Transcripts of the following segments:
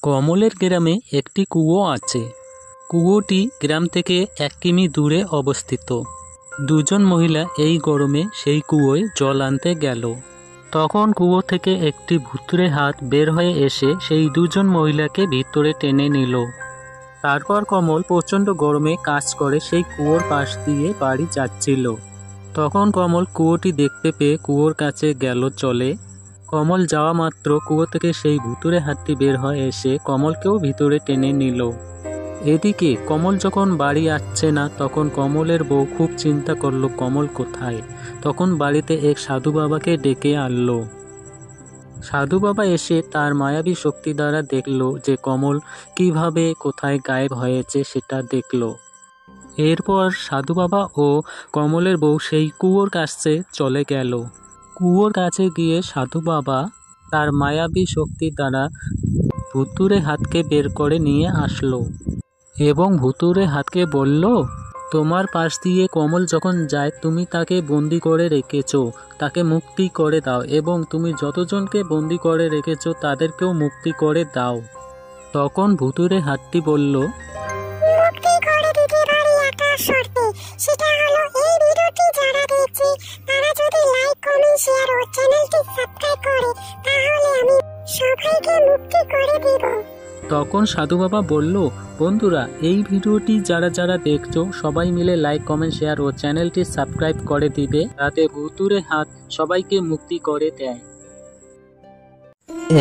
কমলের গ্রামে একটি কুয়ো আছে। কুয়োটি গ্রাম থেকে 1 কিমি দূরে অবস্থিত। দুজন মহিলা এই গরমে সেই কুয়োয় জল আনতে গেল। তখন কুয়ো থেকে একটি ভুতুড়ে হাত বের হয়ে এসে সেই দুজন মহিলাকে ভিতরে টেনে নিল। তারপর কমল প্রচণ্ড গরমে কাজ করে সেই কুয়োর পাশ দিয়ে বাড়ি যাচ্ছিল। তখন কমল কুয়োটি দেখতে পেয়ে কুয়োর কাছে গেল চলে। কমল যাওয়া মাত্র কুয়ো থেকে সেই ভুতুড়ে হাতটি বের হয়ে এসে কমলকেও ভিতরে টেনে নিল। এদিকে কমল যখন বাড়ি আসছে না, তখন কমলের বউ খুব চিন্তা করলো কমল কোথায়। তখন বাড়িতে এক সাধু বাবাকে ডেকে আনলো। সাধু বাবা এসে তার মায়াবী শক্তি দ্বারা দেখলো যে কমল কিভাবে কোথায় গায়েব হয়েছে সেটা দেখলো। এরপর সাধু বাবা ও কমলের বউ সেই কুয়োর কাছে চলে গেল। কুয়োর কাছে গিয়ে সাধু বাবা তার মায়াবী শক্তি দ্বারা ভুতুড়ে হাতকে বের করে নিয়ে আসলো এবং ভুতুড়ে হাতকে বলল, তোমার পাশ দিয়ে কমল যখন যায় তুমি তাকে বন্দি করে রেখেছো, তাকে মুক্তি করে দাও এবং তুমি যতজনকে বন্দি করে রেখেছো তাদেরকেও মুক্তি করে দাও। তখন ভুতুড়ে হাতটি বলল, মুক্তি করে দিতে পারি একটা শর্তে, সেটা হলো এই ভিডিওটি যারা দেখছে তারা যদি লাইক কমেন্ট শেয়ার ও চ্যানেলটি সাবস্ক্রাইব করে তাহলে আমি সবাইকে মুক্তি করে দেব। তখন সাধু বাবা বলল, বন্ধুরা এই ভিডিওটি যারা যারা দেখছো সবাই মিলে লাইক কমেন্ট শেয়ার ও চ্যানেলটি সাবস্ক্রাইব করে দিবে, যাতে ভুতুড়ে হাত সবাইকে মুক্তি করে দেয়।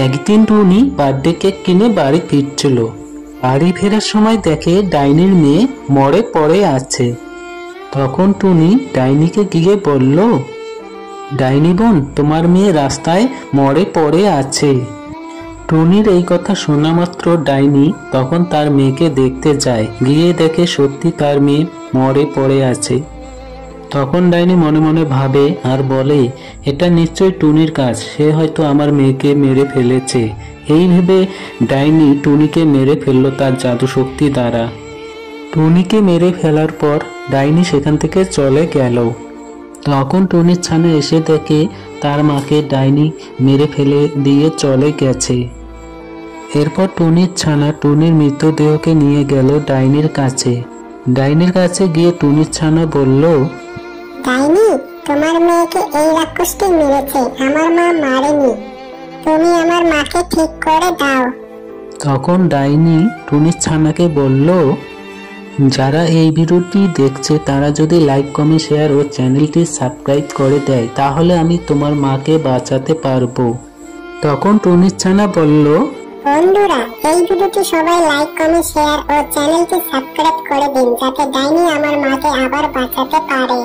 একদিন টুনি বার্থডে কেক কিনে বাড়ি ফিরছিল। বাড়ি ফেরার সময় দেখে ডাইনির মেয়ে মরে পড়ে আছে। তখন টুনি ডাইনিকে গিয়ে বলল, ডাইনি বোন, তোমার মেয়ে রাস্তায় মরে পড়ে আছে। টুনির এই কথা শোনা মাত্র ডাইনি তখন তার মেয়েকে দেখতে যায়। গিয়ে দেখে সত্যি তার মেয়ে মরে পড়ে আছে। তখন ডাইনি মনে মনে ভাবে আর বলে, এটা নিশ্চয়ই টুনির কাজ, সে হয়তো আমার মেয়েকে মেরে ফেলেছে। এই ভেবে ডাইনি টুনিকে মেরে ফেললো তার জাদু শক্তি দ্বারা। টুনিকে মেরে ফেলার পর ডাইনি সেখান থেকে চলে গেল। তখন টুনির ছানা এসে দেখে তার মাকে ডাইনি মেরে ফেলে দিয়ে চলে গেছে। এরপর টুনির ছানা টুনির মৃতদেহকে নিয়ে গেল ডাইনির কাছে। ডাইনির কাছে গিয়ে টুনির ছানা বলল, ডাইনি, তোমার মেয়েকে এই রাক্ষসটি মেরেছে, আমার মা মারেনি, তুমি আমার মাকে ঠিক করে দাও। তখন ডাইনি টুনির ছানাকে বলল, যারা এই ভিডিওটি দেখছে তারা যদি লাইক কমেন্ট শেয়ার ও চ্যানেলটি সাবস্ক্রাইব করে দেয় তাহলে আমি তোমার মাকে বাঁচাতে পারবো। তখন টুনির ছানা বলল, বন্ধুরা এই ভিডিওটি সবাই লাইক কমেন্ট শেয়ার ও চ্যানেলটি সাবস্ক্রাইব করে দিন, যাতে ডাইনি আমার মাকে আবার বাঁচাতে পারে।